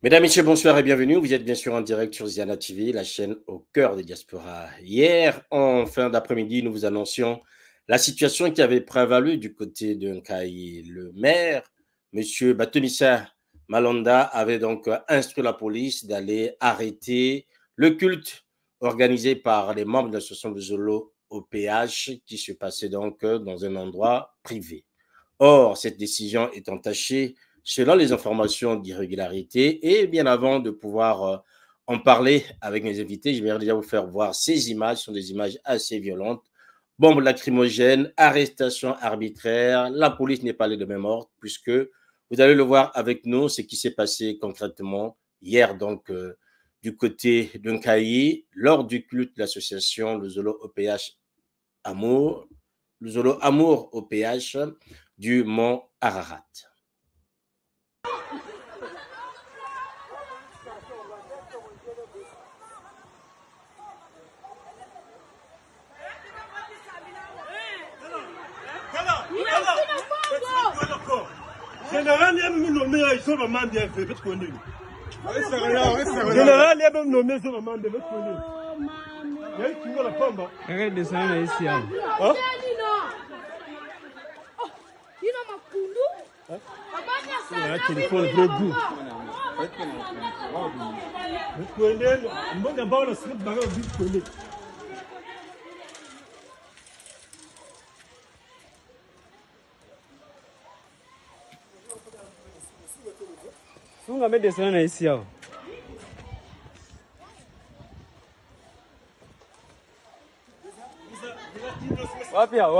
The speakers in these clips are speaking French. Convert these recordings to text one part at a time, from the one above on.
Mesdames, Messieurs, bonsoir et bienvenue. Vous êtes bien sûr en direct sur Ziana TV, la chaîne au cœur des diasporas. Hier, en fin d'après-midi, nous vous annoncions la situation qui avait prévalu du côté de Nkayi. Le maire, M. Batomissa Malonda, avait donc instruit la police d'aller arrêter le culte organisé par les membres de l'association de Zolo au PH qui se passait donc dans un endroit privé. Or, cette décision est entachée selon les informations d'irrégularité. Et bien avant de pouvoir en parler avec mes invités, je vais déjà vous faire voir ces images. Ce sont des images assez violentes. Bombes lacrymogènes, arrestations arbitraires. La police n'est pas allée de même ordre puisque vous allez le voir avec nous, ce qui s'est passé concrètement hier, donc du côté de Nkayi, lors du culte de l'association le Zolo OPH Amour, le Zolo Amour OPH du Mont Ararat. Général, il y a même nommé sur le mandat de votre connu. Général, il y a même nommé sur le mandat de votre connu. Il y a qui la pombe. Arrête de ça ici. Hein? Il faut le goût. Vous connaissez, on va d'abord le slip dans le but connu. On va mettre des soins ici. Wapia.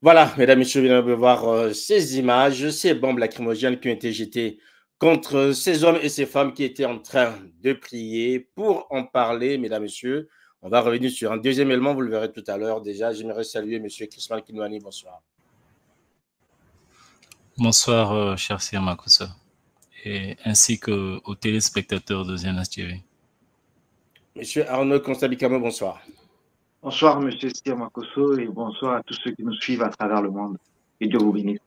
Voilà, mesdames et messieurs, vous venez de voir ces images, ces bombes lacrymogènes qui ont été jetées contre ces hommes et ces femmes qui étaient en train de prier. Pour en parler, mesdames et messieurs, on va revenir sur un deuxième élément, vous le verrez tout à l'heure. Déjà, j'aimerais saluer M. Chrisman Kinouani, bonsoir. Bonsoir, cher Sir Makossa, et ainsi qu'aux téléspectateurs de Ziana TV. M. Arnaud Constabikamo, bonsoir. Bonsoir, M. Sir Makosso, et bonsoir à tous ceux qui nous suivent à travers le monde. Et Dieu vous bénisse.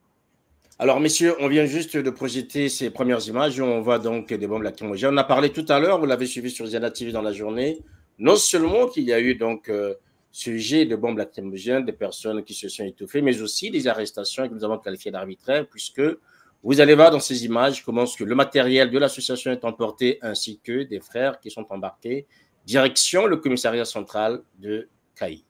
Alors, messieurs, on vient juste de projeter ces premières images où on voit donc des bombes lacrymogènes. On a parlé tout à l'heure, vous l'avez suivi sur Ziana TV dans la journée, non seulement qu'il y a eu donc ce jet de bombes lacrymogènes, des personnes qui se sont étouffées, mais aussi des arrestations que nous avons qualifiées d'arbitraires, puisque vous allez voir dans ces images comment le matériel de l'association est emporté, ainsi que des frères qui sont embarqués, direction le commissariat central de Kayi.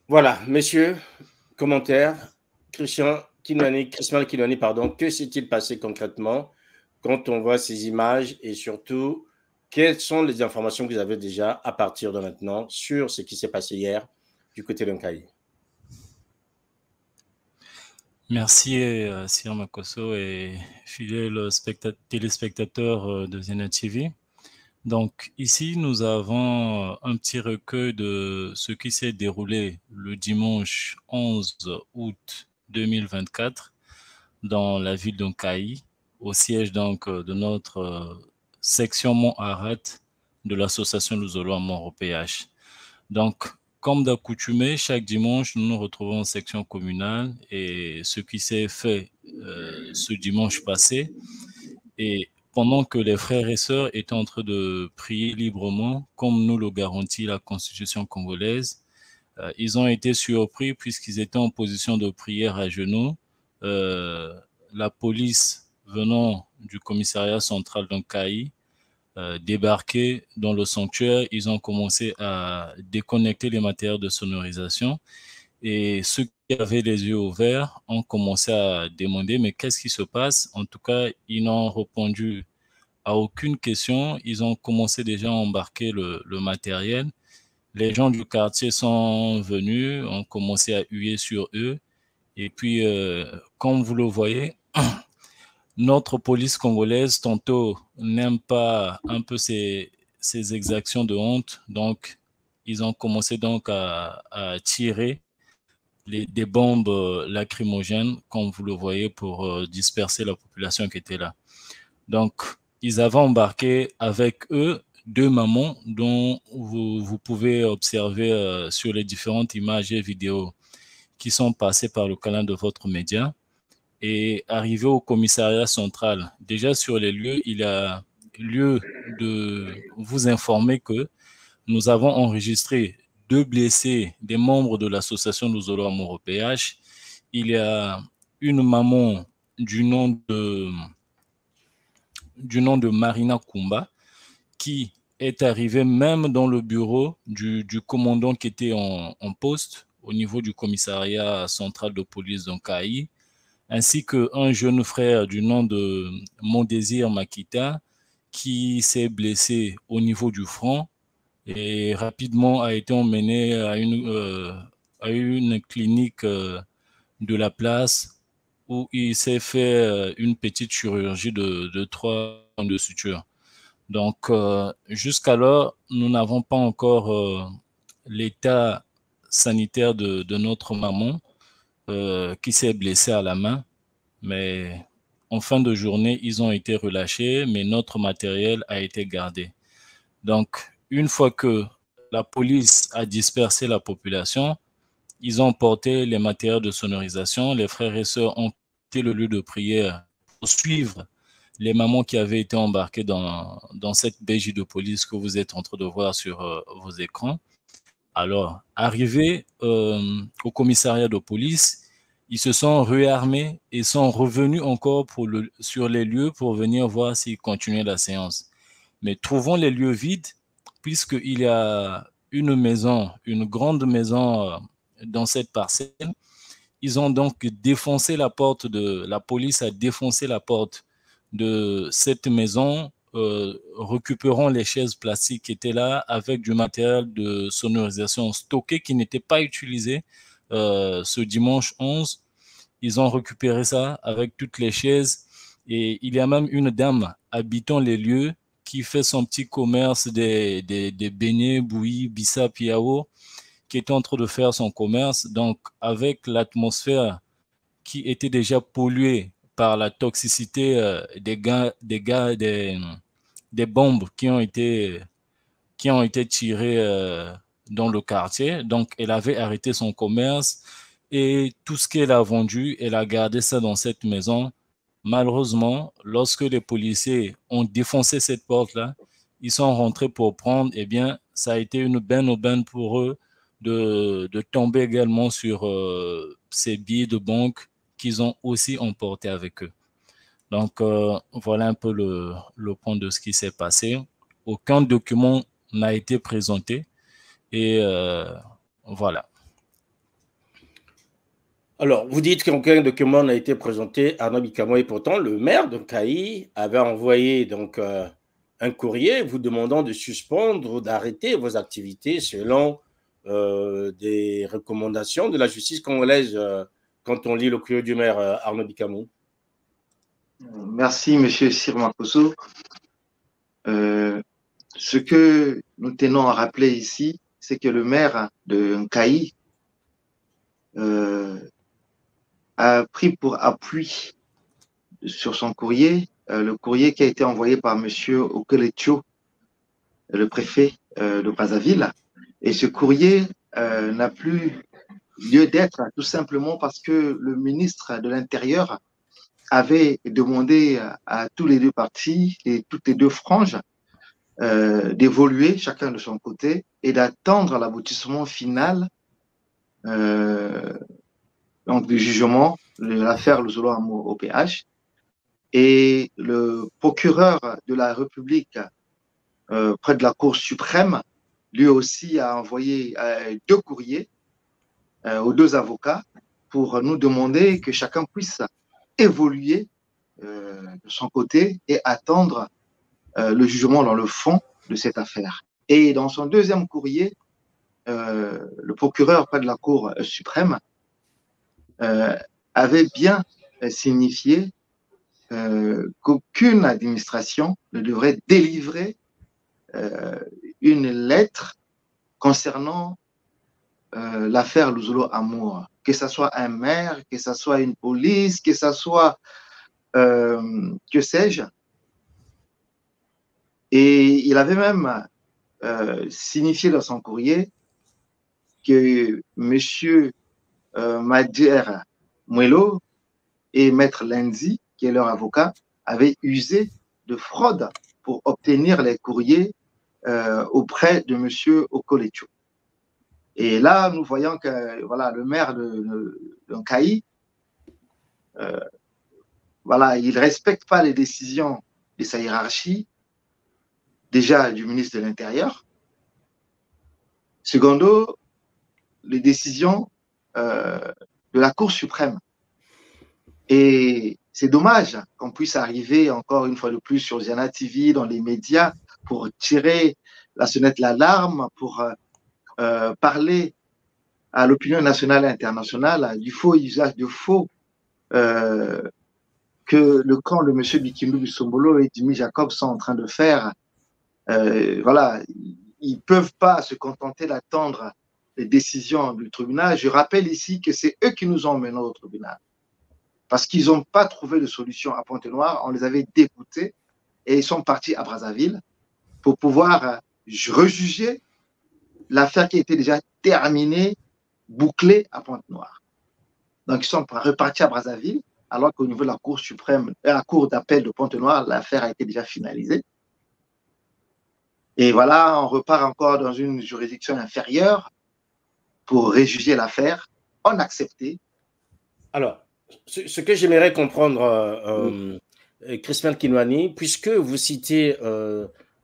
Voilà, messieurs, commentaires. Chrisman Kinouani, pardon, que s'est-il passé concrètement quand on voit ces images et surtout, quelles sont les informations que vous avez déjà à partir de maintenant sur ce qui s'est passé hier du côté de Nkayi? Merci, Sir Makosso et fidèles téléspectateurs de Ziana TV. Donc ici, nous avons un petit recueil de ce qui s'est déroulé le dimanche 11 août 2024 dans la ville d'Onkaï, au siège donc de notre section Mont-Arrat de l'association Luzolo à Mont-PH. Donc, comme d'accoutumé, chaque dimanche, nous nous retrouvons en section communale et ce qui s'est fait ce dimanche passé. Et pendant que les frères et sœurs étaient en train de prier librement, comme nous le garantit la Constitution congolaise, ils ont été surpris puisqu'ils étaient en position de prière à genoux. La police venant du commissariat central d'Onkaï débarqué dans le sanctuaire, ils ont commencé à déconnecter les matériels de sonorisation et ceux qui avaient les yeux ouverts ont commencé à demander mais qu'est-ce qui se passe? En tout cas, ils n'ont répondu à aucune question. Ils ont commencé déjà à embarquer le matériel. Les gens du quartier sont venus, ont commencé à huer sur eux. Et puis, comme vous le voyez, notre police congolaise, tantôt, n'aime pas un peu ces exactions de honte. Donc, ils ont commencé donc à tirer des bombes lacrymogènes, comme vous le voyez, pour disperser la population qui était là. Donc, ils avaient embarqué avec eux deux mamans dont vous pouvez observer sur les différentes images et vidéos qui sont passées par le canal de votre média. Et arrivé au commissariat central, déjà sur les lieux, il a lieu de vous informer que nous avons enregistré deux blessés, des membres de l'association Luzolo Amoro PH. Il y a une maman du nom de Marina Kumba qui est arrivée même dans le bureau du commandant qui était en poste au niveau du commissariat central de police d'Onkaï, ainsi qu'un jeune frère du nom de Mondésir Makita qui s'est blessé au niveau du front et rapidement a été emmené à une clinique de la place où il s'est fait une petite chirurgie de 3 ans de suture. Donc, jusqu'alors, nous n'avons pas encore l'état sanitaire de notre maman qui s'est blessée à la main, mais en fin de journée, ils ont été relâchés, mais notre matériel a été gardé. Donc, une fois que la police a dispersé la population, ils ont porté les matériels de sonorisation. Les frères et sœurs ont quitté le lieu de prière pour suivre les mamans qui avaient été embarquées dans cette BJ de police que vous êtes en train de voir sur vos écrans. Alors, arrivés au commissariat de police, ils se sont réarmés et sont revenus encore sur les lieux pour venir voir s'ils continuaient la séance. Mais trouvons les lieux vides, puisqu'il y a une maison, une grande maison dans cette parcelle. Ils ont donc défoncé la porte la police a défoncé la porte de cette maison, récupérant les chaises plastiques qui étaient là avec du matériel de sonorisation stocké qui n'était pas utilisé ce dimanche 11. Ils ont récupéré ça avec toutes les chaises et il y a même une dame habitant les lieux qui fait son petit commerce des beignets, bouillis, bissap, yaourt, qui était en train de faire son commerce. Donc, avec l'atmosphère qui était déjà polluée par la toxicité des bombes qui ont été tirées dans le quartier. Donc, elle avait arrêté son commerce et tout ce qu'elle a vendu, elle a gardé ça dans cette maison. Malheureusement, lorsque les policiers ont défoncé cette porte-là, ils sont rentrés pour prendre, eh bien, ça a été une aubaine pour eux de tomber également sur ces billets de banque qu'ils ont aussi emportés avec eux. Donc, voilà un peu le point de ce qui s'est passé. Aucun document n'a été présenté et voilà. Alors, vous dites qu'aucun document n'a été présenté à Arnaud Bikamo et pourtant, le maire de Kaï avait envoyé donc, un courrier vous demandant de suspendre ou d'arrêter vos activités selon des recommandations de la justice congolaise quand on lit le courrier du maire Arnaud Bikamo. Merci, M. Sir Makosso. Ce que nous tenons à rappeler ici, c'est que le maire de Nkaï a pris pour appui sur son courrier, le courrier qui a été envoyé par Monsieur Okeletio, le préfet de Brazzaville. Et ce courrier n'a plus lieu d'être, tout simplement parce que le ministre de l'Intérieur avait demandé à tous les deux partis et toutes les deux franges d'évoluer chacun de son côté et d'attendre l'aboutissement final donc du jugement de l'affaire Luzolo Amo au PH. Et le procureur de la République près de la Cour suprême, lui aussi a envoyé 2 courriers aux 2 avocats pour nous demander que chacun puisse évoluer de son côté et attendre le jugement dans le fond de cette affaire. Et dans son 2e courrier, le procureur près de la Cour suprême avait bien signifié qu'aucune administration ne devrait délivrer une lettre concernant l'affaire Luzolo Amour, que ce soit un maire, que ce soit une police, que ce soit que sais-je. Et il avait même signifié dans son courrier que M. Madjer Muelo et Maître Lenzi, qui est leur avocat, avaient usé de fraude pour obtenir les courriers auprès de M. Okolecho. Et là, nous voyons que voilà, le maire de Nkaï, voilà, il ne respecte pas les décisions de sa hiérarchie, déjà du ministre de l'Intérieur. Secondo, les décisions de la Cour suprême. Et c'est dommage qu'on puisse arriver encore une fois de plus sur Ziana TV, dans les médias, pour tirer la sonnette d'alarme, pour parler à l'opinion nationale et internationale du faux usage de faux que le camp de M. Bikimou Bisombolo et Jimmy Jacob sont en train de faire. Voilà, ils ne peuvent pas se contenter d'attendre les décisions du tribunal. Je rappelle ici que c'est eux qui nous ont menés au tribunal. Parce qu'ils n'ont pas trouvé de solution à Pointe-Noire, on les avait dégoûtés et ils sont partis à Brazzaville pour pouvoir rejuger l'affaire qui était déjà terminée, bouclée à Pointe-Noire. Donc ils sont repartis à Brazzaville, alors qu'au niveau de la Cour suprême, la Cour d'appel de Pointe-Noire, l'affaire a été déjà finalisée. Et voilà, on repart encore dans une juridiction inférieure pour réjuger l'affaire. On a accepté. Alors, ce que j'aimerais comprendre, Crispin Kinwani, puisque vous citez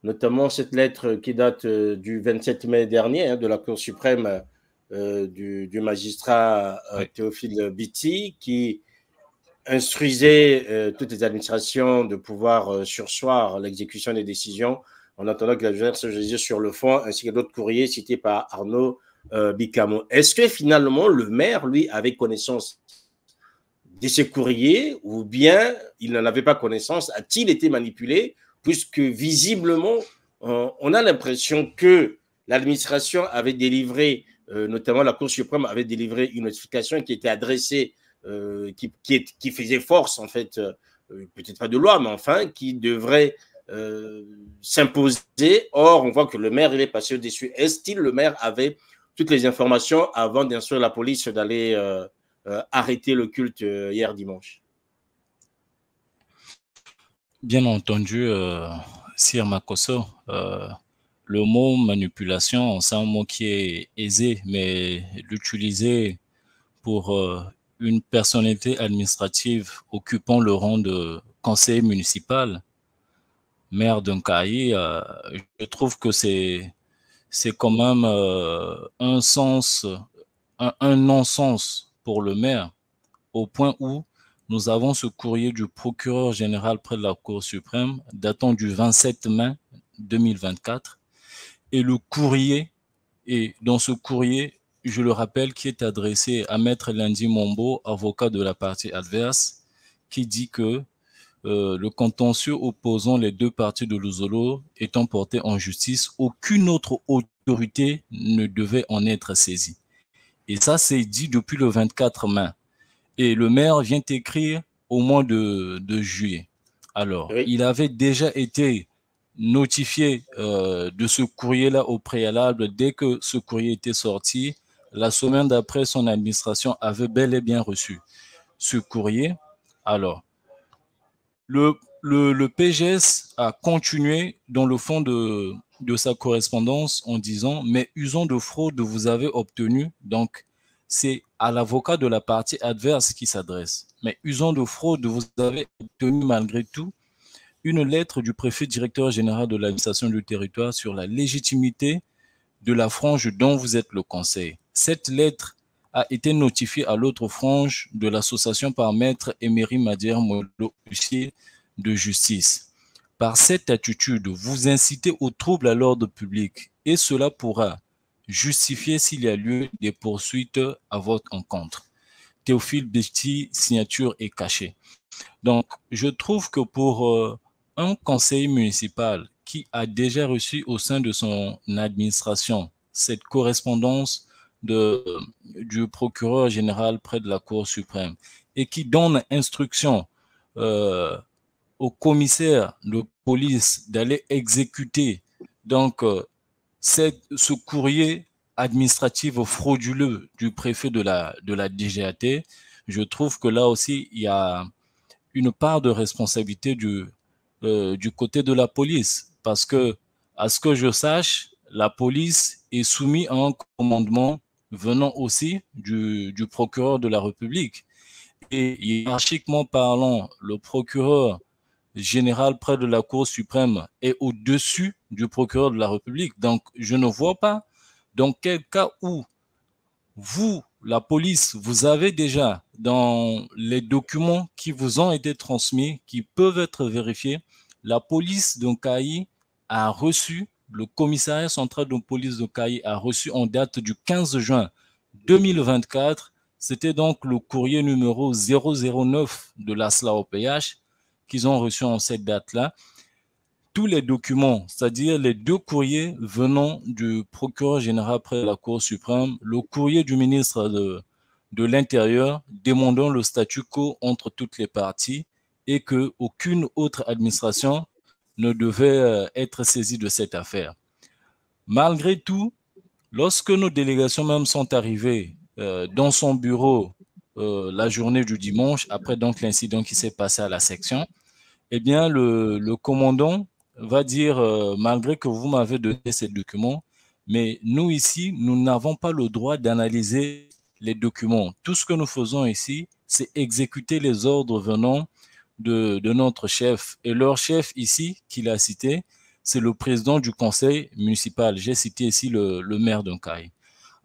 notamment cette lettre qui date du 27 mai dernier de la Cour suprême du magistrat Théophile Biti, qui instruisait toutes les administrations de pouvoir surseoir l'exécution des décisions en attendant que la justice se juge sur le fond, ainsi que d'autres courriers cités par Arnaud Bicamo. Est-ce que finalement le maire, lui, avait connaissance de ces courriers ou bien il n'en avait pas connaissance? A-t-il été manipulé? Puisque visiblement, on a l'impression que l'administration avait délivré, notamment la Cour suprême avait délivré une notification qui était adressée, qui faisait force, en fait, peut-être pas de loi, mais enfin, qui devrait s'imposer. Or, on voit que le maire, il est passé au-dessus. Est-ce que le maire avait toutes les informations avant d'instruire la police d'aller arrêter le culte hier dimanche? Bien entendu, Sir Makosso, le mot manipulation, c'est un mot qui est aisé, mais l'utiliser pour une personnalité administrative occupant le rang de conseiller municipal, maire d'un Nkaï, je trouve que c'est quand même un non-sens pour le maire, au point où nous avons ce courrier du procureur général près de la Cour suprême datant du 27 mai 2024. Et le courrier, et dans ce courrier, je le rappelle, qui est adressé à Maître Lundi Mombo, avocat de la partie adverse, qui dit que le contentieux opposant les deux parties de Luzolo étant porté en justice, aucune autre autorité ne devait en être saisie. Et ça, c'est dit depuis le 24 mai. Et le maire vient écrire au mois de juillet. Alors, oui, il avait déjà été notifié de ce courrier-là au préalable. Dès que ce courrier était sorti, la semaine d'après, son administration avait bel et bien reçu ce courrier. Alors, le PGS a continué dans le fond de sa correspondance en disant « Mais usant de fraude, vous avez obtenu », donc c'est à l'avocat de la partie adverse qui s'adresse. « Mais usant de fraude, vous avez obtenu malgré tout une lettre du préfet directeur général de l'administration du territoire sur la légitimité de la frange dont vous êtes le conseil. Cette lettre a été notifiée à l'autre frange de l'association par maître Emery Madière Molo, huissier de justice. Par cette attitude, vous incitez au trouble à l'ordre public et cela pourra justifier s'il y a lieu des poursuites à votre encontre. Théophile Béti, signature est cachée. » Donc, je trouve que pour un conseiller municipal qui a déjà reçu au sein de son administration cette correspondance du procureur général près de la Cour suprême et qui donne instruction au commissaire de police d'aller exécuter donc ce courrier administratif frauduleux du préfet de la DGAT, je trouve que là aussi il y a une part de responsabilité du côté de la police, parce que, à ce que je sache, la police est soumise à un commandement venant aussi du procureur de la République. Et hiérarchiquement parlant, le procureur général près de la Cour suprême est au-dessus du procureur de la République. Donc, je ne vois pas dans quel cas où vous, la police, vous avez déjà dans les documents qui vous ont été transmis, qui peuvent être vérifiés, la police de Kayi a reçu, le commissariat central de police de Kayi a reçu en date du 15 juin 2024, c'était donc le courrier numéro 009 de l'ASLA OPH qu'ils ont reçu en cette date-là. Tous les documents, c'est-à-dire les deux courriers venant du procureur général près de la Cour suprême, le courrier du ministre de l'Intérieur demandant le statu quo entre toutes les parties et qu'aucune autre administration ne devait être saisie de cette affaire. Malgré tout, lorsque nos délégations même sont arrivées dans son bureau la journée du dimanche, après donc l'incident qui s'est passé à la section, eh bien le commandant va dire, malgré que vous m'avez donné ces documents, mais nous ici, nous n'avons pas le droit d'analyser les documents. Tout ce que nous faisons ici, c'est exécuter les ordres venant de notre chef. Et leur chef ici, qu'il a cité, c'est le président du conseil municipal. J'ai cité ici le maire d'Onkai.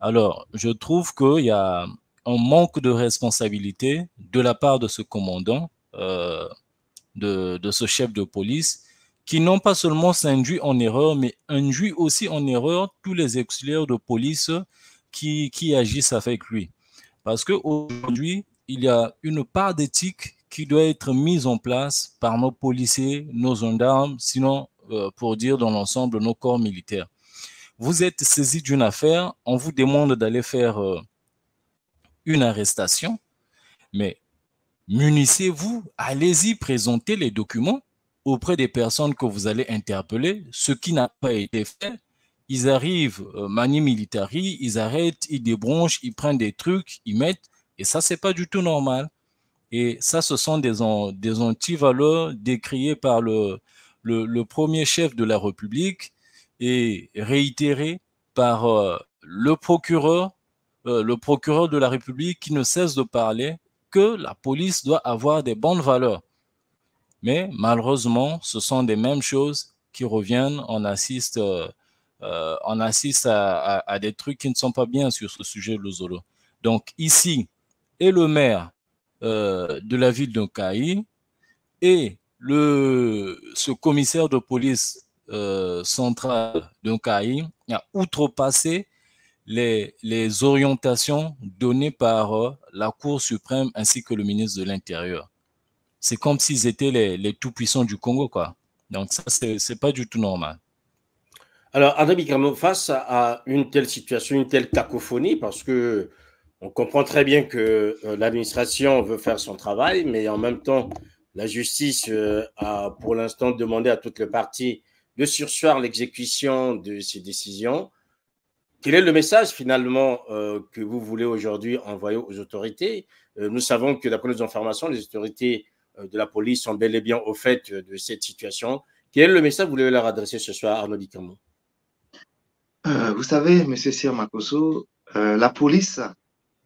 Alors, je trouve qu'il y a un manque de responsabilité de la part de ce commandant, de ce chef de police, qui non pas seulement s'induit en erreur, mais induit aussi en erreur tous les auxiliaires de police qui agissent avec lui. Parce qu'aujourd'hui, il y a une part d'éthique qui doit être mise en place par nos policiers, nos gendarmes, sinon, pour dire dans l'ensemble, nos corps militaires. Vous êtes saisi d'une affaire, on vous demande d'aller faire une arrestation, mais munissez-vous, allez-y présenter les documents auprès des personnes que vous allez interpeller, ce qui n'a pas été fait. Ils arrivent, mani militari, ils arrêtent, ils débranchent, ils prennent des trucs, ils mettent, et ça, c'est pas du tout normal. Et ça, ce sont des antivaleurs décriées par le premier chef de la République et réitérées par le procureur de la République qui ne cesse de parler que la police doit avoir des bonnes valeurs. Mais malheureusement, ce sont des mêmes choses qui reviennent. On assiste à des trucs qui ne sont pas bien sur ce sujet de Luzolo. Donc ici, et le maire de la ville de Kayi et ce commissaire de police central de Kayi a outrepassé les orientations données par la Cour suprême ainsi que le ministre de l'Intérieur. c'est comme s'ils étaient les tout-puissants du Congo, quoi. Donc ça, c'est pas du tout normal. Alors, André Bikamo, face à une telle situation, une telle cacophonie, parce que on comprend très bien que l'administration veut faire son travail, mais en même temps, la justice a pour l'instant demandé à toutes les parties de surseoir l'exécution de ces décisions. Quel est le message finalement que vous voulez aujourd'hui envoyer aux autorités? Nous savons que d'après nos informations, les autorités de la police sont bel et bien au fait de cette situation. Quel est le message que vous voulez leur adresser ce soir, Arnaud Bikamo? Vous savez, M. Sir Makosso, la police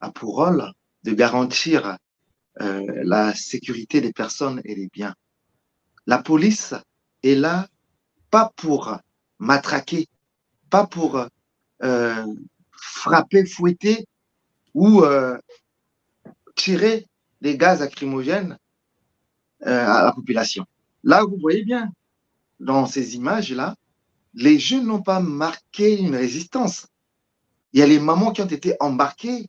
a pour rôle de garantir la sécurité des personnes et des biens. La police est là pas pour matraquer, pas pour frapper, fouetter ou tirer des gaz lacrymogènes à la population. Là, vous voyez bien, dans ces images-là, les jeunes n'ont pas marqué une résistance. Il y a les mamans qui ont été embarquées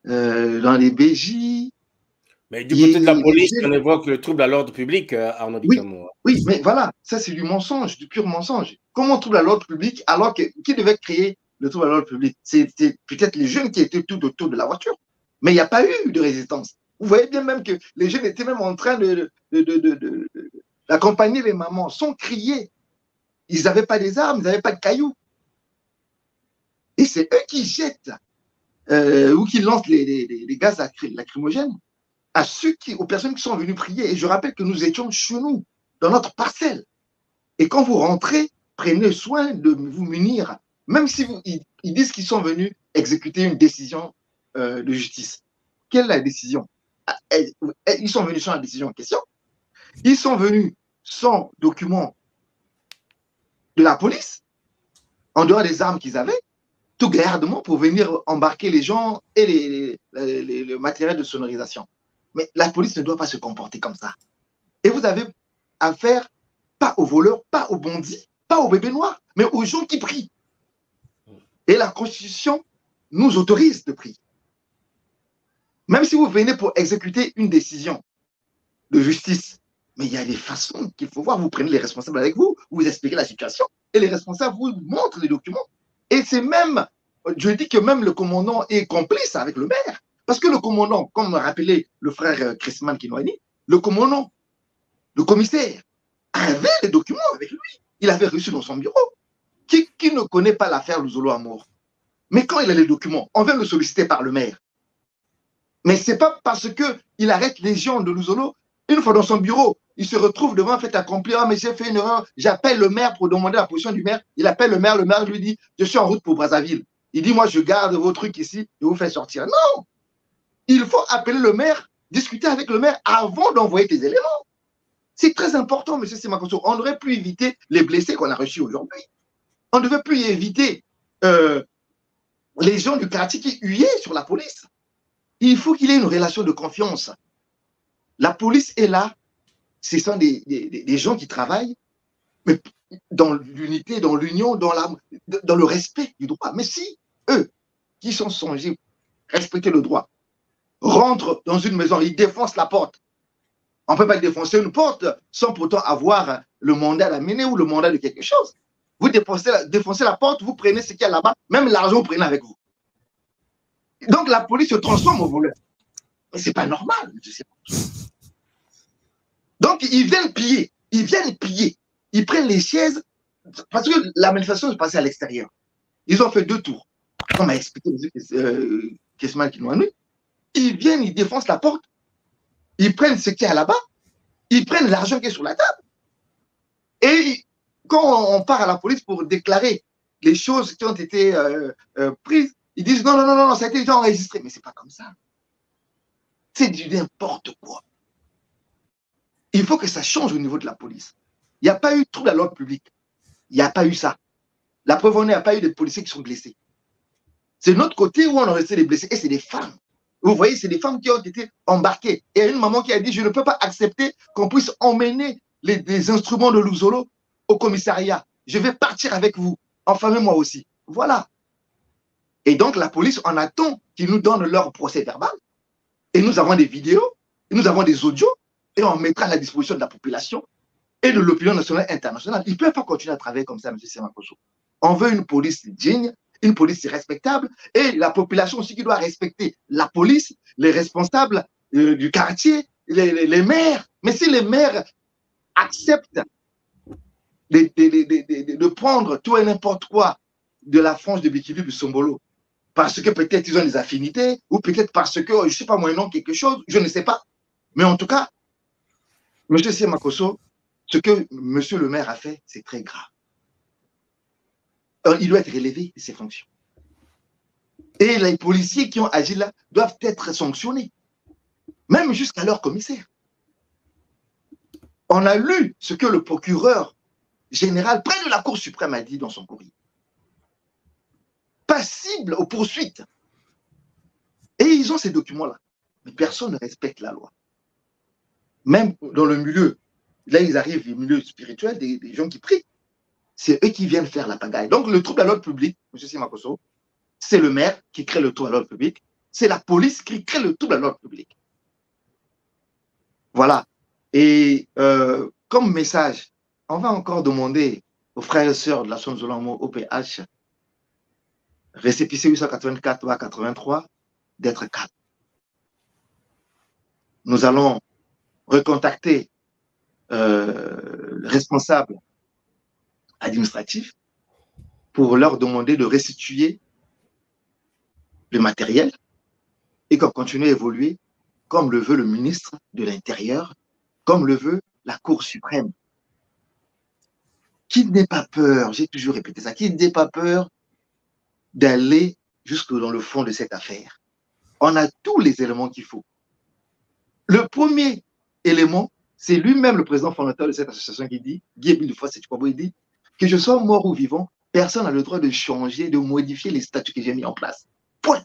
dans les BJ. Mais du côté de la police, on évoque le trouble à l'ordre public, Arnaud Bikamo. Oui, mais voilà, ça c'est du mensonge, du pur mensonge. Comment trouble à l'ordre public alors que qui devait créer le trouble à l'ordre public? C'était peut-être les jeunes qui étaient tout autour de la voiture. Mais il n'y a pas eu de résistance. Vous voyez bien même que les jeunes étaient même en train d'accompagner les mamans sans crier. Ils n'avaient pas des armes, ils n'avaient pas de cailloux. Et c'est eux qui jettent ou qui lancent les gaz lacrymogènes aux personnes qui sont venues prier. Et je rappelle que nous étions chez nous, dans notre parcelle. Et quand vous rentrez, prenez soin de vous munir, même si ils disent qu'ils sont venus exécuter une décision de justice. Quelle est la décision? Ils sont venus sans la décision en question. Ils sont venus sans document de la police, en dehors des armes qu'ils avaient, tout gardement pour venir embarquer les gens et le matériel de sonorisation. Mais la police ne doit pas se comporter comme ça. Et vous avez affaire pas aux voleurs, pas aux bandits, pas aux bébés noirs, mais aux gens qui prient. Et la Constitution nous autorise de prier. Même si vous venez pour exécuter une décision de justice, mais il y a des façons qu'il faut voir. Vous prenez les responsables avec vous, vous expliquez la situation, et les responsables vous montrent les documents. Et c'est même, je dis que même le commandant est complice avec le maire. Parce que le commandant, comme me rappelait le frère Chrisman Kinoani, le commandant, le commissaire, avait les documents avec lui. Il avait reçu dans son bureau. Qui ne connaît pas l'affaire Luzolo à mort? Mais quand il a les documents, on vient le solliciter par le maire. Mais ce n'est pas parce qu'il arrête les gens de Luzolo, une fois dans son bureau, il se retrouve devant un fait accompli. Ah, mais j'ai fait une erreur, j'appelle le maire pour demander la position du maire. Il appelle le maire lui dit, je suis en route pour Brazzaville. Il dit, moi, je garde vos trucs ici, je vous fais sortir. Non! Il faut appeler le maire, discuter avec le maire avant d'envoyer tes éléments. C'est très important, M. Semakoso. On aurait pu éviter les blessés qu'on a reçus aujourd'hui. On ne devait plus éviter les gens du quartier qui huillaient sur la police. Il faut qu'il y ait une relation de confiance. La police est là. Ce sont des gens qui travaillent, mais dans l'unité, dans l'union, dans le respect du droit. Mais si eux, qui sont songés respecter le droit, rentrent dans une maison, ils défoncent la porte. On ne peut pas défoncer une porte sans pourtant avoir le mandat d'amener ou le mandat de quelque chose. Vous défoncez la porte, vous prenez ce qu'il y a là-bas, même l'argent, vous prenez avec vous. Donc la police se transforme au voleur. Mais ce n'est pas normal. Donc ils viennent piller. Ils prennent les chaises, parce que la manifestation se passait à l'extérieur. Ils ont fait 2 tours. Comme m'a expliqué Kesmal Kinouanoui. Ils viennent, ils défoncent la porte, ils prennent ce qu'il y a là-bas, ils prennent l'argent qui est sur la table. Et quand on part à la police pour déclarer les choses qui ont été prises, ils disent non, ça a été déjà enregistré. Mais ce n'est pas comme ça. C'est du n'importe quoi. Il faut que ça change au niveau de la police. Il n'y a pas eu de trouble à l'ordre public. Il n'y a pas eu ça. La preuve, on n'a pas eu de policiers qui sont blessés. C'est notre côté où on a resté des blessés. Et c'est des femmes. Vous voyez, c'est des femmes qui ont été embarquées. Et il y a une maman qui a dit, je ne peux pas accepter qu'on puisse emmener les instruments de Luzolo au commissariat. Je vais partir avec vous. Enfermez-moi aussi. Voilà. Et donc, la police, on attend qu'ils nous donnent leur procès verbal. Et nous avons des vidéos, et nous avons des audios. et on mettra à la disposition de la population et de l'opinion nationale et internationale. Ils ne peuvent pas continuer à travailler comme ça, M. Semakoso. On veut une police digne, une police respectable, et la population aussi qui doit respecter la police, les responsables du quartier, les maires. Mais si les maires acceptent de prendre tout et n'importe quoi de la frange de Bikili Bisombolo, parce que peut-être ils ont des affinités, ou peut-être parce que, je ne sais pas moi, non, quelque chose, je ne sais pas. Mais en tout cas, M. Semakoso, ce que M. le maire a fait, c'est très grave. Alors, il doit être relevé de ses fonctions. Et les policiers qui ont agi là doivent être sanctionnés, même jusqu'à leur commissaire. On a lu ce que le procureur général près de la Cour suprême a dit dans son courrier. Passible aux poursuites. Et ils ont ces documents-là. Mais personne ne respecte la loi. Même dans le milieu, là ils arrivent au milieu spirituel, des gens qui prient. C'est eux qui viennent faire la pagaille. Donc le trouble à l'ordre public, M. Semakoso, c'est le maire qui crée le trouble à l'ordre public, c'est la police qui crée le trouble à l'ordre public. Voilà. Et comme message, on va encore demander aux frères et sœurs de la zone Zolamo OPH, récépissé 884-83, d'être calmes. Nous allons recontacter le responsable administratif pour leur demander de restituer le matériel et qu'on continue à évoluer comme le veut le ministre de l'Intérieur, comme le veut la Cour suprême. Qui n'ait pas peur, j'ai toujours répété ça, qui n'ait pas peur d'aller jusque dans le fond de cette affaire. On a tous les éléments qu'il faut. Le premier élément, c'est lui-même le président fondateur de cette association qui dit, Guy Émile Dufour-Setchkwabo, il dit que je sois mort ou vivant, personne n'a le droit de changer, de modifier les statuts que j'ai mis en place. Point.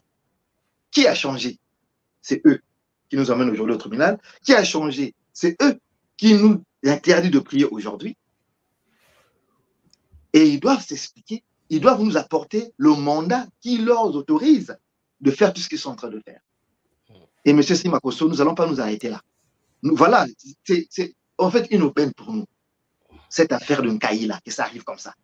Qui a changé? C'est eux qui nous emmènent aujourd'hui au tribunal. Qui a changé? C'est eux qui nous interdisent de prier aujourd'hui. Et ils doivent s'expliquer, ils doivent nous apporter le mandat qui leur autorise de faire tout ce qu'ils sont en train de faire. Et M. Semakoso, nous n'allons pas nous arrêter là. Voilà, c'est en fait une aubaine pour nous, cette affaire de Nkaï là, que ça arrive comme ça.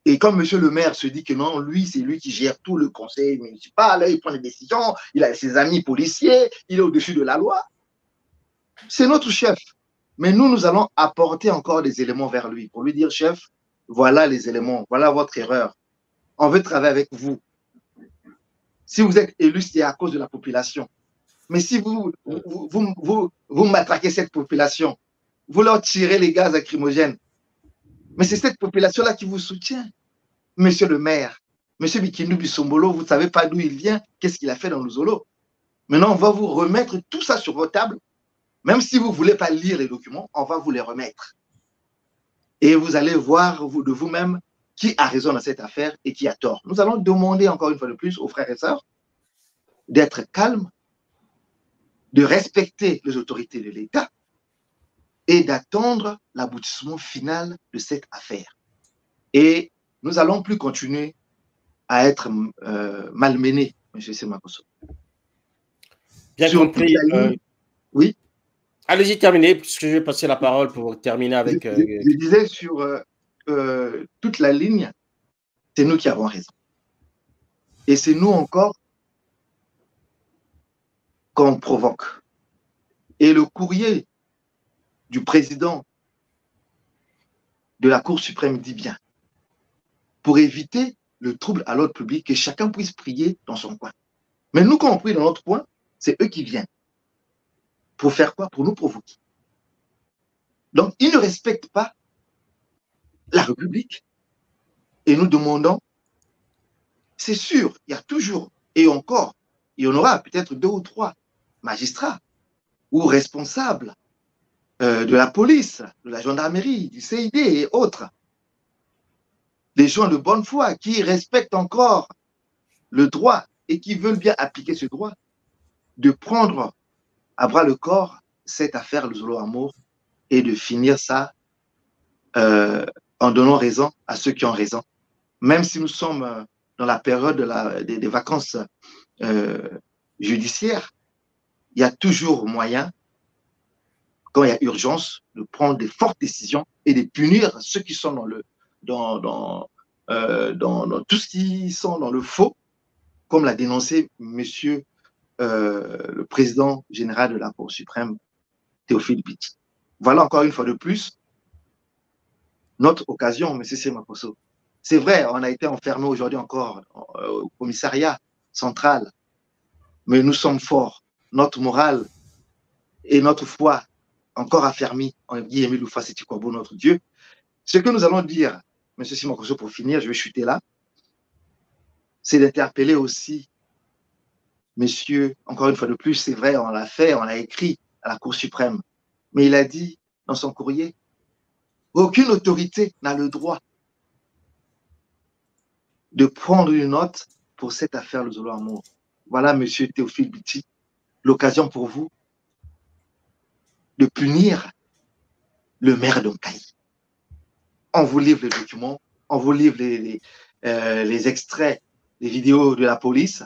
Et comme M. le maire se dit que non, lui, c'est lui qui gère tout le conseil municipal, il prend les décisions, il a ses amis policiers, il est au-dessus de la loi. C'est notre chef. Mais nous, nous allons apporter encore des éléments vers lui pour lui dire, chef, voilà les éléments, voilà votre erreur. On veut travailler avec vous. Si vous êtes élu, c'est à cause de la population. Mais si vous matraquez cette population, vous leur tirez les gaz lacrymogènes, mais c'est cette population-là qui vous soutient. Monsieur le maire, monsieur Bikindu Bisombolo, vous ne savez pas d'où il vient, qu'est-ce qu'il a fait dans le Zolo. Maintenant, on va vous remettre tout ça sur vos tables. Même si vous ne voulez pas lire les documents, on va vous les remettre. Et vous allez voir de vous-même qui a raison dans cette affaire et qui a tort. Nous allons demander encore une fois de plus aux frères et sœurs d'être calmes, de respecter les autorités de l'État et d'attendre l'aboutissement final de cette affaire. Et nous n'allons plus continuer à être malmenés, M. Semakoso. Bien compris. Oui. Allez-y, terminez, puisque je vais passer la parole pour terminer avec... Je disais sur toute la ligne, c'est nous qui avons raison. Et c'est nous encore qu'on provoque. Et le courrier du président de la Cour suprême dit bien, pour éviter le trouble à l'ordre public, que chacun puisse prier dans son coin. Mais nous, quand on prie dans notre coin, c'est eux qui viennent. Pour faire quoi? Pour nous provoquer. Donc, ils ne respectent pas la République. Et nous demandons, c'est sûr, il y a toujours, et encore, il y en aura peut-être 2 ou 3 magistrats ou responsables de la police, de la gendarmerie, du CID et autres. Des gens de bonne foi qui respectent encore le droit et qui veulent bien appliquer ce droit, de prendre à bras le corps cette affaire de Zolo Amour et de finir ça en donnant raison à ceux qui ont raison. Même si nous sommes dans la période des vacances judiciaires, il y a toujours moyen quand il y a urgence, de prendre des fortes décisions et de punir ceux qui sont dans tout ce qui sont dans le faux, comme l'a dénoncé monsieur le président général de la Cour suprême, Théophile Bitti. Voilà encore une fois de plus notre occasion, M. Semakosso. C'est vrai, on a été enfermé aujourd'hui encore au commissariat central, mais nous sommes forts. Notre morale et notre foi encore affermis en Guillemé Loufa Sétikwabo, notre Dieu. Ce que nous allons dire, M. Semakosso, pour finir, je vais chuter là, c'est d'interpeller aussi, monsieur, encore une fois de plus, c'est vrai, on l'a fait, on l'a écrit à la Cour suprême, mais il a dit dans son courrier, aucune autorité n'a le droit de prendre une note pour cette affaire le Zolo Amour. Voilà, monsieur Théophile Bitti, l'occasion pour vous de punir le maire d'Onkaï. On vous livre les documents, on vous livre les extraits des vidéos de la police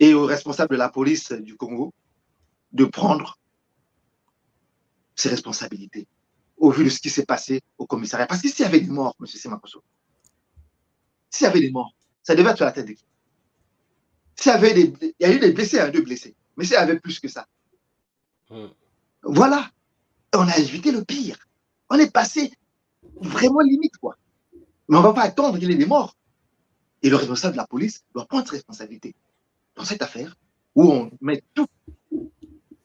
et aux responsables de la police du Congo de prendre ses responsabilités au vu de ce qui s'est passé au commissariat. Parce que s'il y avait des morts, M. Semakosso, s'il y avait des morts, ça devait être sur la tête de qui? Il y a eu des blessés, deux blessés, mais s'il y avait plus que ça. Voilà, on a évité le pire. On est passé vraiment limite, quoi. Mais on ne va pas attendre qu'il y ait des morts. Et le responsable de la police doit prendre ses responsabilités dans cette affaire où on met tout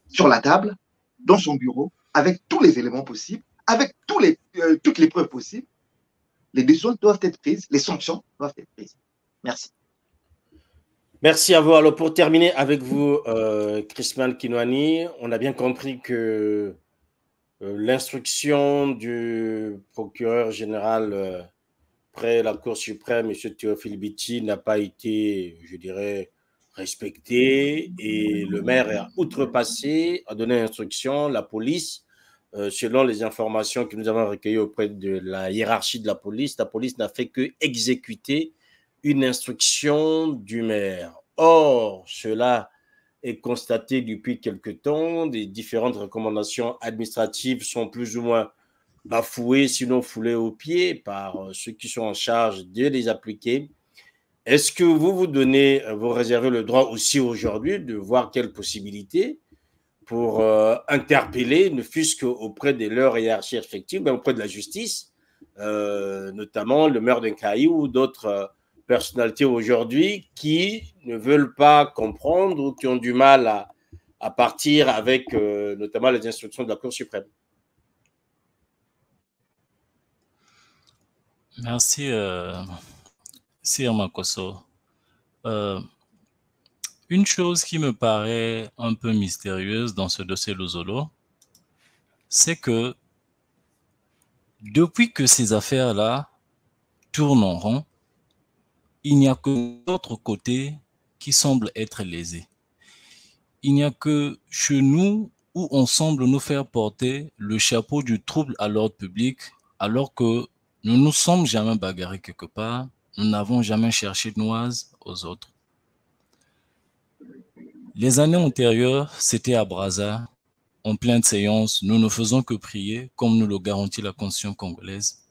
sur la table, dans son bureau, avec tous les éléments possibles, avec toutes les preuves possibles. Les décisions doivent être prises, les sanctions doivent être prises. Merci. Merci à vous. Alors, pour terminer avec vous, Chrisman Kinwani, on a bien compris que l'instruction du procureur général près la Cour suprême, M. Théophile Bitti, n'a pas été, je dirais, respectée et le maire a outrepassé, a donné instruction, la police, selon les informations que nous avons recueillies auprès de la hiérarchie de la police n'a fait que exécuter une instruction du maire. Or, cela est constaté depuis quelque temps. Des différentes recommandations administratives sont plus ou moins bafouées, sinon foulées aux pieds par ceux qui sont en charge de les appliquer. Est-ce que vous réservez le droit aussi aujourd'hui de voir quelles possibilités pour interpeller, ne fût-ce qu'auprès de leur hiérarchie effective, mais auprès de la justice, notamment le maire d'Onkaï ou d'autres personnalités aujourd'hui qui ne veulent pas comprendre ou qui ont du mal à partir avec notamment les instructions de la Cour suprême? Merci, Sir Makosso. Une chose qui me paraît un peu mystérieuse dans ce dossier Luzolo, c'est que depuis que ces affaires-là tournent en rond, il n'y a que l'autre côté qui semble être lésé. Il n'y a que chez nous où on semble nous faire porter le chapeau du trouble à l'ordre public, alors que nous ne nous sommes jamais bagarrés quelque part, nous n'avons jamais cherché de noise aux autres. Les années antérieures, c'était à Brazza, en pleine séance, nous ne faisons que prier, comme nous le garantit la Constitution congolaise.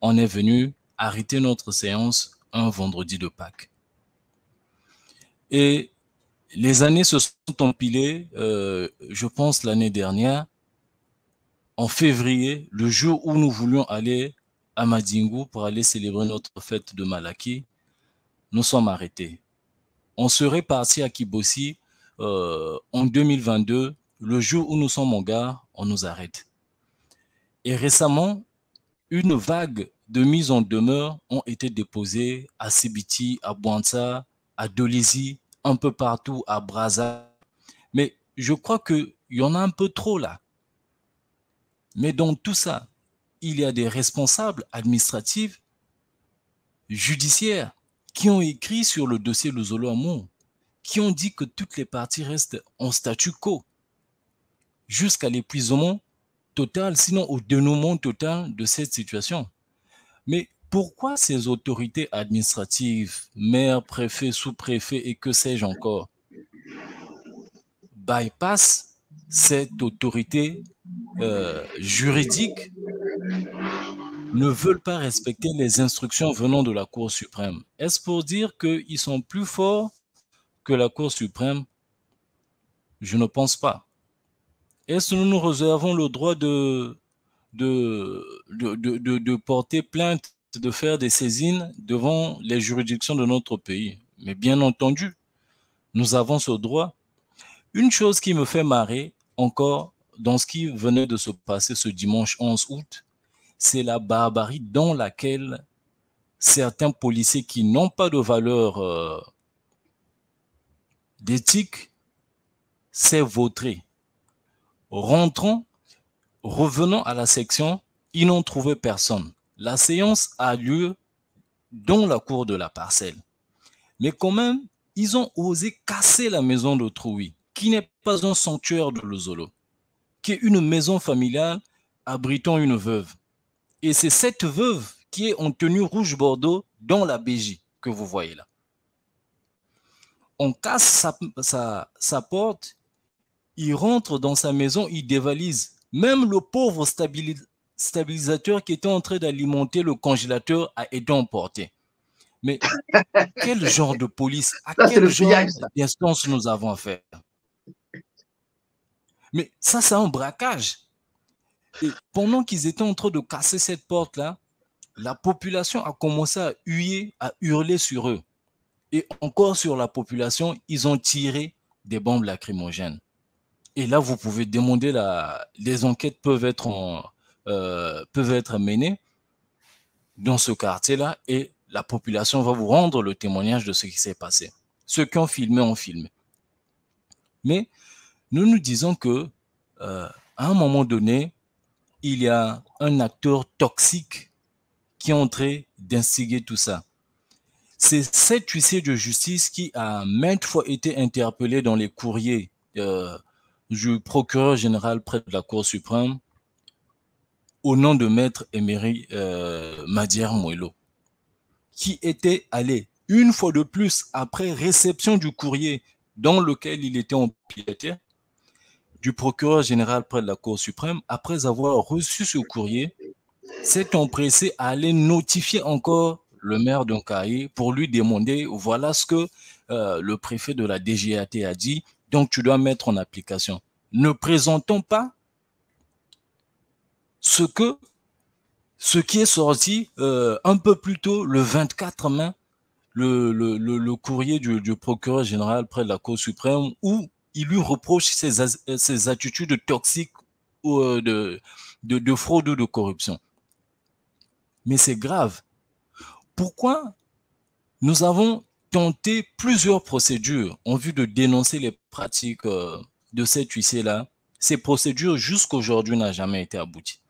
On est venu arrêter notre séance un vendredi de Pâques. Et les années se sont empilées, je pense l'année dernière, en février, le jour où nous voulions aller à Madingu pour aller célébrer notre fête de Malaki, nous sommes arrêtés. On serait parti à Kibossi en 2022, le jour où nous sommes en gare, on nous arrête. Et récemment, une vague de mises en demeure ont été déposées à Sibiti, à Bouantsa, à Dolisie, un peu partout, à Brazza. Mais je crois qu'il y en a un peu trop là. Mais dans tout ça, il y a des responsables administratifs, judiciaires, qui ont écrit sur le dossier Luzolo Amour, qui ont dit que toutes les parties restent en statu quo jusqu'à l'épuisement total, sinon au dénouement total de cette situation. Mais pourquoi ces autorités administratives, maires, préfets, sous-préfets et que sais-je encore, bypassent cette autorité juridiques ne veulent pas respecter les instructions venant de la Cour suprême. Est-ce pour dire qu'ils sont plus forts que la Cour suprême? Je ne pense pas. Est-ce que nous nous réservons le droit de porter plainte, de faire des saisines devant les juridictions de notre pays? Mais bien entendu, nous avons ce droit. Une chose qui me fait marrer encore dans ce qui venait de se passer ce dimanche 11 août, c'est la barbarie dans laquelle certains policiers qui n'ont pas de valeur d'éthique s'est vautré. Revenant à la section, ils n'ont trouvé personne. La séance a lieu dans la cour de la parcelle. Mais quand même, ils ont osé casser la maison d'autrui, qui n'est pas un sanctuaire de Lozolo, qui est une maison familiale abritant une veuve. Et c'est cette veuve qui est en tenue rouge bordeaux dans la BJ que vous voyez là. On casse sa porte, il rentre dans sa maison, il dévalise. Même le pauvre stabilisateur qui était en train d'alimenter le congélateur a été emporté. Mais quel genre de police, à quel genre d'instance nous avons affaire? Mais ça, c'est un braquage. Et pendant qu'ils étaient en train de casser cette porte-là, la population a commencé à huer, à hurler sur eux. Et encore sur la population, ils ont tiré des bombes lacrymogènes. Et là, vous pouvez demander, les enquêtes peuvent être menées dans ce quartier-là et la population va vous rendre le témoignage de ce qui s'est passé. Ceux qui ont filmé ont filmé. Mais nous nous disons que à un moment donné, il y a un acteur toxique qui est en train d'instiguer tout ça. C'est cet huissier de justice qui a maintes fois été interpellé dans les courriers du procureur général près de la Cour suprême au nom de maître Emery Madière Moello, qui était allé une fois de plus après réception du courrier dans lequel il était empiété du procureur général près de la Cour suprême, après avoir reçu ce courrier, s'est empressé à aller notifier encore le maire d'Onkaï pour lui demander, voilà ce que le préfet de la DGAT a dit, donc tu dois mettre en application. Ne présentons pas ce qui est sorti un peu plus tôt, le 24 mai, le courrier du procureur général près de la Cour suprême, où il lui reproche ses attitudes toxiques de fraude ou de corruption. Mais c'est grave. Pourquoi nous avons tenté plusieurs procédures en vue de dénoncer les pratiques de cet huissier-là? Ces procédures, jusqu'à aujourd'hui, n'ont jamais été abouties.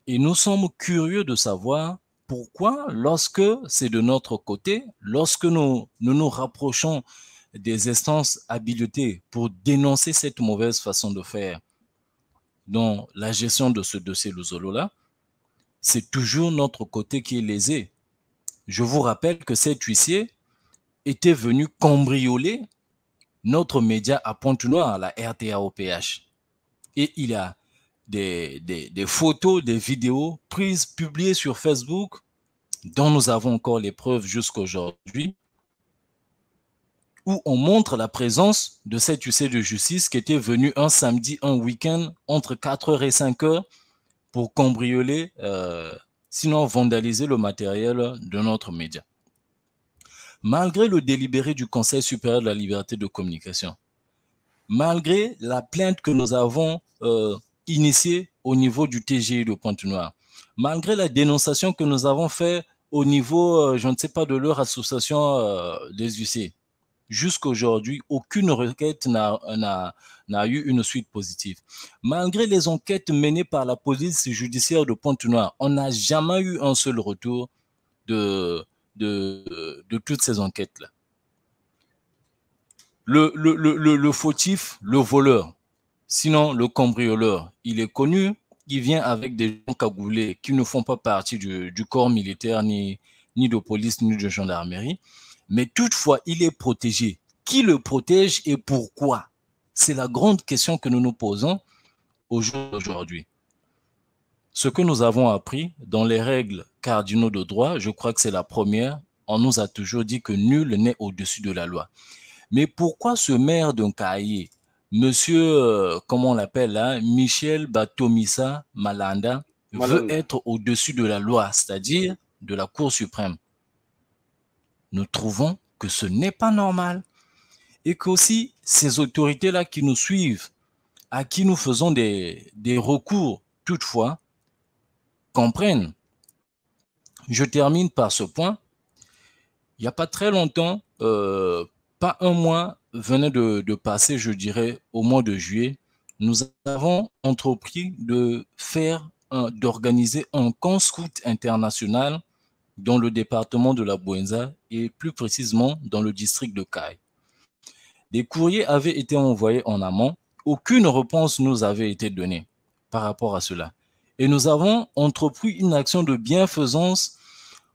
Et nous sommes curieux de savoir pourquoi, lorsque c'est de notre côté, lorsque nous nous rapprochons des instances habilitées pour dénoncer cette mauvaise façon de faire dans la gestion de ce dossier Lozolo-là, c'est toujours notre côté qui est lésé. Je vous rappelle que cet huissier était venu cambrioler notre média à Pointe-Noire, la RTA-OPH. Et il y a des photos, des vidéos prises, publiées sur Facebook, dont nous avons encore les preuves jusqu'à aujourd'hui, où on montre la présence de cet huissier de justice qui était venu un samedi, un week-end, entre 4h et 5h, pour cambrioler, sinon vandaliser le matériel de notre média. Malgré le délibéré du Conseil supérieur de la liberté de communication, malgré la plainte que nous avons initiée au niveau du TGI de Pointe-Noire, malgré la dénonciation que nous avons faite au niveau, je ne sais pas, de leur association des huissiers, jusqu'à aujourd'hui, aucune requête n'a eu une suite positive. Malgré les enquêtes menées par la police judiciaire de Pointe-Noire, on n'a jamais eu un seul retour de toutes ces enquêtes-là. Le fautif, le voleur, sinon le cambrioleur, il est connu, il vient avec des gens cagoulés qui ne font pas partie du corps militaire, ni de police, ni de gendarmerie. Mais toutefois, il est protégé. Qui le protège et pourquoi? C'est la grande question que nous nous posons. au jour d'aujourd'hui. Ce que nous avons appris dans les règles cardinaux de droit, je crois que c'est la première, on nous a toujours dit que nul n'est au-dessus de la loi. Mais pourquoi ce maire d'un Kayi, monsieur, comment on l'appelle là, Michel Batomissa Malanda, veut être au-dessus de la loi, c'est-à-dire de la Cour suprême? Nous trouvons que ce n'est pas normal. Et qu'aussi, ces autorités-là qui nous suivent, à qui nous faisons des recours, toutefois, comprennent. Je termine par ce point. Il n'y a pas très longtemps, pas un mois venait de passer, je dirais, au mois de juillet, nous avons entrepris d'organiser un camp scout international dans le département de la Bouenza et plus précisément dans le district de Kayi. Des courriers avaient été envoyés en amont. Aucune réponse nous avait été donnée par rapport à cela. Et nous avons entrepris une action de bienfaisance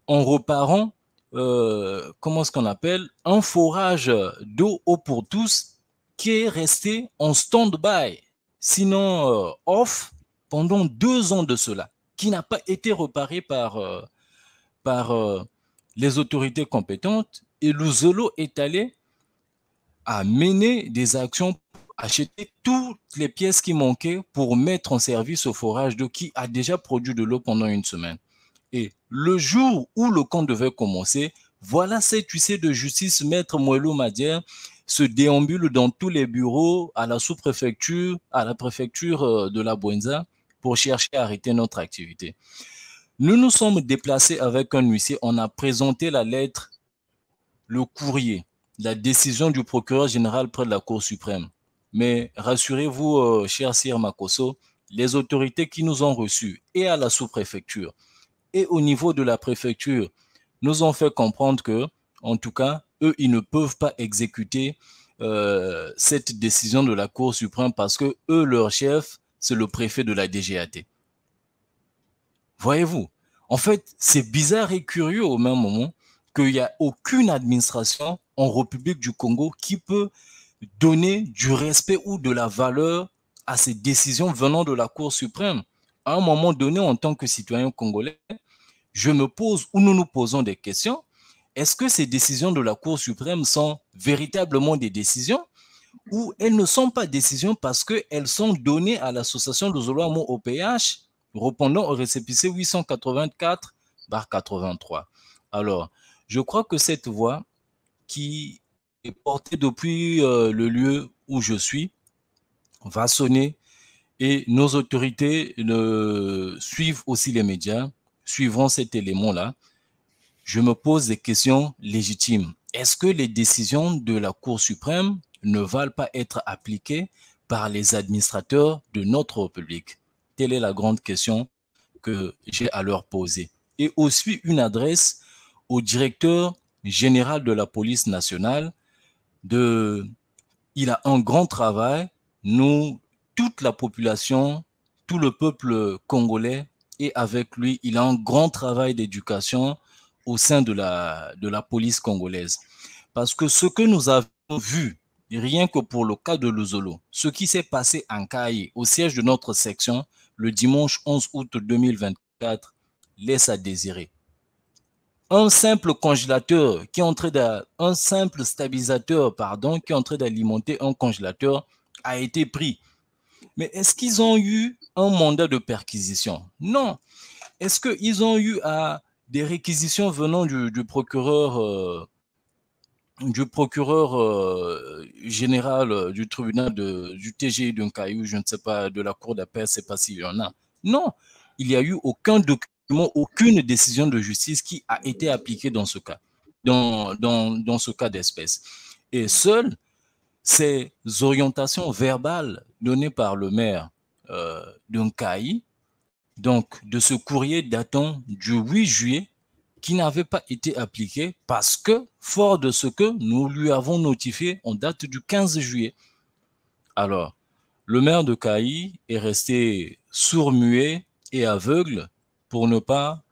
en reparant, comment est-ce qu'on appelle, un forage d'eau pour tous qui est resté en stand-by, sinon off, pendant 2 ans de cela, qui n'a pas été reparé par les autorités compétentes. Et l'Ouzolo est allé à mener des actions pour acheter toutes les pièces qui manquaient pour mettre en service ce forage d'eau qui a déjà produit de l'eau pendant 1 semaine. Et le jour où le camp devait commencer, voilà cet huissier de justice, Maître Moelo Madière, se déambule dans tous les bureaux, à la sous-préfecture, à la préfecture de la Bouenza, pour chercher à arrêter notre activité. Nous nous sommes déplacés avec un huissier, on a présenté la lettre, le courrier, la décision du procureur général près de la Cour suprême. Mais rassurez-vous, cher Sir Makosso, les autorités qui nous ont reçus, et à la sous-préfecture, et au niveau de la préfecture, nous ont fait comprendre que, en tout cas, eux, ils ne peuvent pas exécuter cette décision de la Cour suprême parce que eux, leur chef, c'est le préfet de la DGAT. Voyez-vous, en fait, c'est bizarre et curieux au même moment qu'il n'y a aucune administration en République du Congo qui peut donner du respect ou de la valeur à ces décisions venant de la Cour suprême. À un moment donné, en tant que citoyen congolais, je me pose ou nous nous posons des questions. Est-ce que ces décisions de la Cour suprême sont véritablement des décisions ou elles ne sont pas décisions parce qu'elles sont données à l'association de Zoloamo OPH répondant au récépissé 884/83. Alors, je crois que cette voix qui est portée depuis le lieu où je suis va sonner et nos autorités suivent aussi les médias, suivront cet élément-là. Je me pose des questions légitimes. Est-ce que les décisions de la Cour suprême ne valent pas être appliquées par les administrateurs de notre République? Telle est la grande question que j'ai à leur poser. Et aussi une adresse au directeur général de la police nationale. Il a un grand travail. Nous, toute la population, tout le peuple congolais est avec lui. Il a un grand travail d'éducation au sein de la police congolaise. Parce que ce que nous avons vu, rien que pour le cas de l'Ouzolo, ce qui s'est passé en Kayi, au siège de notre section, le dimanche 11 août 2024, laisse à désirer. Un simple congélateur qui est en train un simple stabilisateur, pardon, qui est en train d'alimenter un congélateur a été pris. Mais est-ce qu'ils ont eu un mandat de perquisition? Non. Est-ce qu'ils ont eu des réquisitions venant du procureur général du tribunal du TGI d'un Kayi, je ne sais pas, de la cour d'appel, je ne sais pas s'il y en a. Non, il n'y a eu aucun document, aucune décision de justice qui a été appliquée dans ce cas, dans ce cas d'espèce. Et seules ces orientations verbales données par le maire d'un Kayi, donc de ce courrier datant du 8 juillet, qui n'avait pas été appliqué parce que, fort de ce que nous lui avons notifié en date du 15 juillet. Alors, le maire de Kayi est resté sourd-muet et aveugle pour ne pas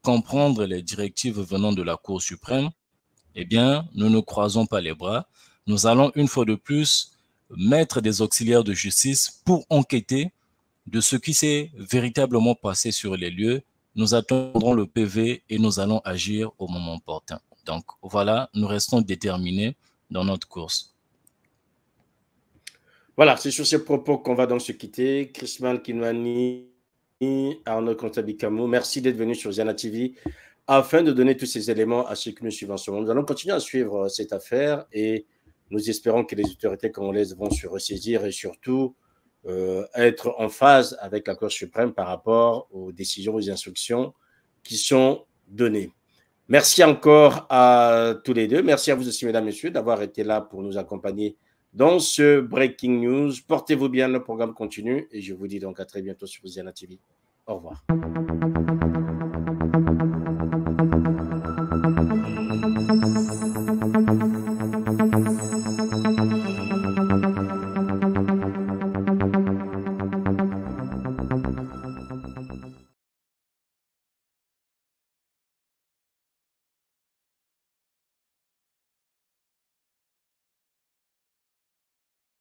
comprendre les directives venant de la Cour suprême. Eh bien, nous ne croisons pas les bras. Nous allons une fois de plus mettre des auxiliaires de justice pour enquêter de ce qui s'est véritablement passé sur les lieux. Nous attendrons le PV et nous allons agir au moment opportun. Donc voilà, nous restons déterminés dans notre course. Voilà, c'est sur ces propos qu'on va donc se quitter. Chrisman Kinwani, Arnaud Kontabikamo, merci d'être venu sur Ziana TV afin de donner tous ces éléments à ceux qui nous suivent en ce moment. Nous allons continuer à suivre cette affaire et nous espérons que les autorités congolaises vont se ressaisir et surtout être en phase avec la Cour suprême par rapport aux décisions, aux instructions qui sont données. Merci encore à tous les deux. Merci à vous aussi, mesdames, messieurs, d'avoir été là pour nous accompagner dans ce Breaking News. Portez-vous bien, le programme continue et je vous dis donc à très bientôt sur Ziana TV. Au revoir.